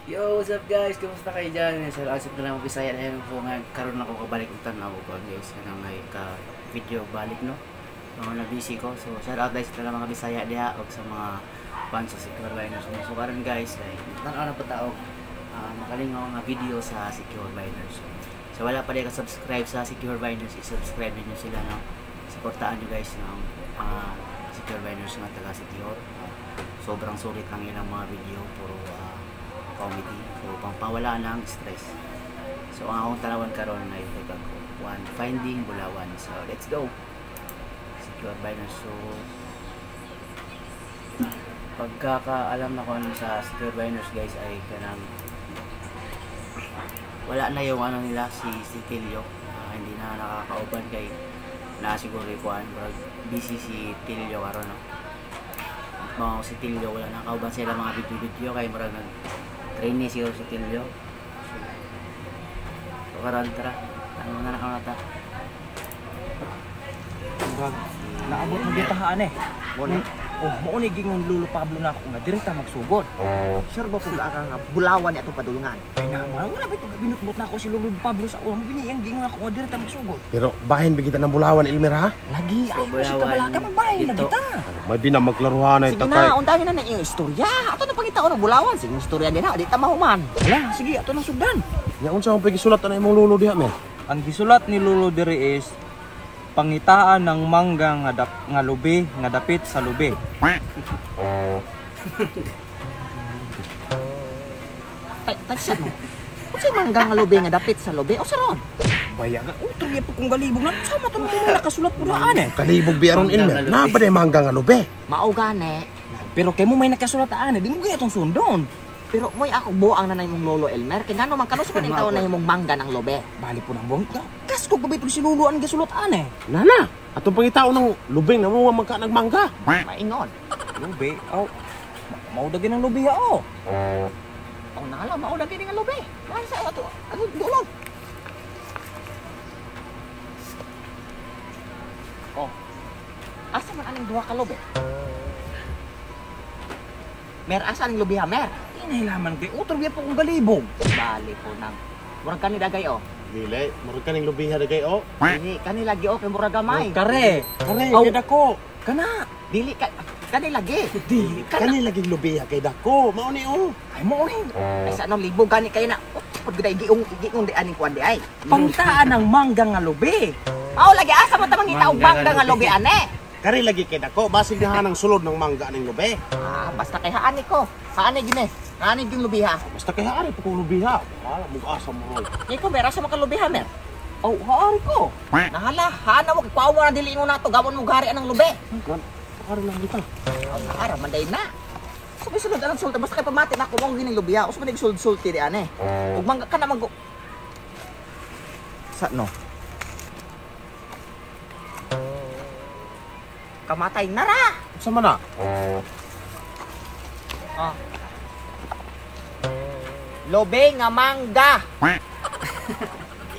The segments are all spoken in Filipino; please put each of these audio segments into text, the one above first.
Yo, what's up guys? Kumusta kayo dyan? Sa asip na lang Bisaya na yun po nga. Karoon ako kabalik ng tanaw ko guys. Ano nga ka-video balik no? Mga na-busy ko. So, shout out guys na lang mga Bisaya diha. O sa mga fans sa Secure Biners. So, karoon guys, tanaw na po tao. Makalingaw nga video sa Secure Biners. So, wala pa rin ka-subscribe sa Secure Biners. I-subscribe niyo sila no? Supportaan nyo guys ng Secure Biners nga taga Secure. Sobrang sulit lang yun ang mga video. Puro comedy. So, pampawala ng stress. So, ang akong tanawan karon na ito ko. One, Finding Bulawan. So, let's go! Secure Biners. So, pagkakaalam na ko sa Secure Biners guys ay kanang wala na yung ano nila si Tilio. Hindi na nakakauban kay na siguro ikuan. Busy si Tilio karon no? Mga si Tilio wala nakauban sila mga video-video kay marag trainee siguro si Tilio. So karon tara. Ano na nakamata? Naabot mo dito haan eh. Oh, mo ni gingon Lolo Pablo na ako nga direkta magsugod. Sure ba kung nga Bulawan niya itong padulungan? Ay naman, wala ba ito binutbot na ako si Lolo Pablo sa ulo. Biniyang gingon ako nga direkta magsugod. Pero bahin bigita ng Bulawan, Elmer ha? Lagi, So, ay mo si Kabalaka, magbahay na dito. kita. May binamaglaruhan na Sige ito na, kay... undahin na yung istorya. Ato na pangita ko ng Bulawan. Sige, istorya din ha. Di tamahuman. Wala, sige, ato nang sugdan. Yaon sa akong pagisulat na imong lulo diha, men. Ang gisulat ni Lolo diri is pangitaan ng mangga nga lubi nga dapit sa lubi. Tagsan mo. Kung sa'yo manggang nga lubi nga dapit sa lubi, o saron? Bayaga, utro po kung galibog na. Sama ito na nakasulat po daan eh. Kalibog biaron Elmer. Na pa mangga nga lube. Maugane. Pero kay mo may nakasulat daan eh, di mo kaya itong sundon. Pero mo'y ako buang na mong Lolo Elmer. Kaya nga naman kanus pa rin taon na yung mangga ng lubi. Bali po ng buong. Kas ko gabay si Lolo ang gasulat ane. Nana, atong pangitao ng lubing na mo magka nagmangga. Maingon. Lubi? Oh, maudagin ang lubi ha oh. Ang nangalaw, maulagin nga lubi. Ano sa'yo ito? Ano dulog? Oh. Asa man aning duha ka lubi? Mer, asa aning lubi ha, Mer? Inahilaman kay utro po kung galibog. Bali po nang. Murag kani dagay oh. Dili, murag kaning lubing ha dagay o. Dili kani lagi oh kay murag gamay. Kare, Aw. kay dako. Kana. Dili ka kani lagi. Di, Kani laging lubi ha kay dako. Mao ni o. ay mo rin. Ay sa anong libog gani kayo na. Pag giday giong di aning kuan di ay. Pangitaan ng mangga nga lubi. Aw lagi asa man tamang itaw bangga nga lubi ane. Kari lagi kay dako, basig na ng sulod ng mangga ning lube. Ah, basta kay haani ko. Haani gini. Haani gyung lubi ha. Basta kay hari pa kung lubi ha. Wala mo asa mo. Ikaw Mer, asa man ka lubi ha, Mer? Oh, haari ko. Nahala, hana mo kay mo na dili mo nato gawon mo gari anang lube. Kari lang kita. Aw naara man day na. Sunod anong sulta basta kay pamati na ko mo gining lubi ha. Usman sulti di ane. Ug mangga ka na mag sa no. Kamatay na ra. Sa mana? Ah. Lobe nga mangga.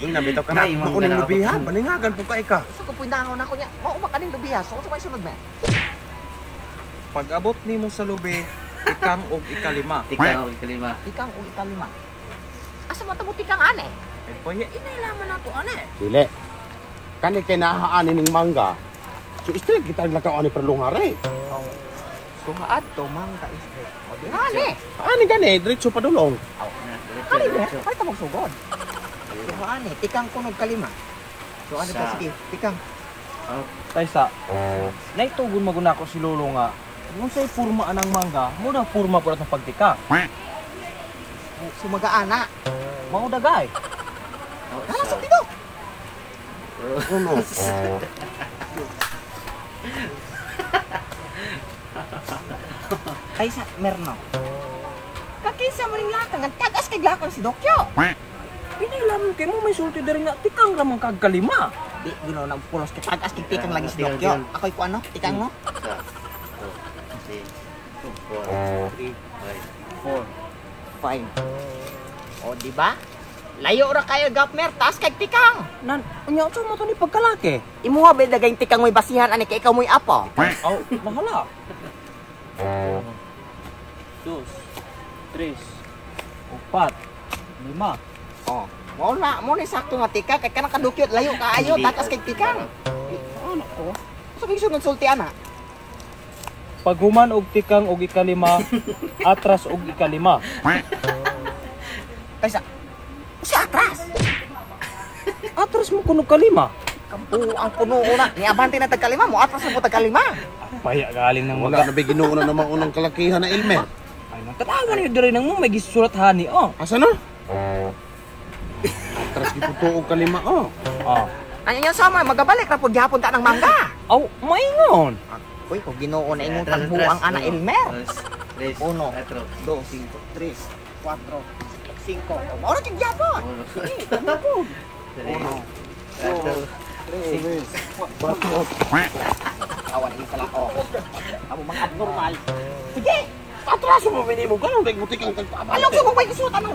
Ing nabitaw ka na. Ay, mangga Makuning na lubi ha. ako. Balingagan po ka ika. Sa ko pundangon ako niya. Mao makaning lubi ha. So sa sunod Mer. Pag abot nimo sa lubi, ikang og ikalima. Ikaw, ikalima. Ikang ug ikalima. Asa mo tamo tikang ane? Ay paya, inailaman nato ane. Dili. Kani kay nahaan ning mangga. So straight kita lakaw ani perlungare. So haad to mangga is. O di ane. Ani gani diretso pa dulong. Ano ba? Ay tamang sugod. So ane, tikang kunog kalima. So ano ka Sa- sige, tikang. Taysa, naitugon maguna ko si Lolo nga. Kung sa'y purma anang mangga, muna purma po ng pagtika. Sumagaana. Maudagay. Hala sa dito. Ano? Ay sa merno. Kakisa mo ning lakang ang tagas kay lakang si Dokyo. Pinailaman kay mo may sulti diri nga tikang lamang kagkalima. Di gino nang pulos kay tagas kay tikang lagi si Tikang Dokyo. yun. Ako'y ko ano? Tikang no? 5. O di ba? Layo ra kayo gapmer, taas kay tikang. Nan, unya sa mo to ni pagkalaki. Imuha ba dagay tikang mo'y basihan ani kay ikaw mo'y apo. Aw, mahala. 2, 3, 4, 5. Oh, mo ni sakto nga tika kay kanang kadukyot layo kaayo Hindi. takas kay tikang. Ano ko? Sabi sunod sulti ana. Paghuman og tikang og ikalima, atras og ikalima. Kaysa si atras. Atras mo kuno kalima. Kampo ang puno una. Ni abante na tagkalima mo atras mo tagkalima. Paya galing ng Wala mga. na ba Ginoo na naman unang kalakihan na Elmer? Ay nang tanawa niyo diri nang mo may gisulat hani oh. Asa na? Atras giputo og kalima oh. Ah. Ano yan sama magabalik ra pud gihapon ta ng mangga. Aw, maingon. Uy, kung Ginoo na imong tagbuang ana Elmer. 1, 2, 3, 4, 5, 5. Ora kay gihapon. Awan ini salah oh. Amo mga abnormal. Sige, Atraso mo minimo ganun dahil butik ang tagpabalik. alok sa mo may gisuot ano.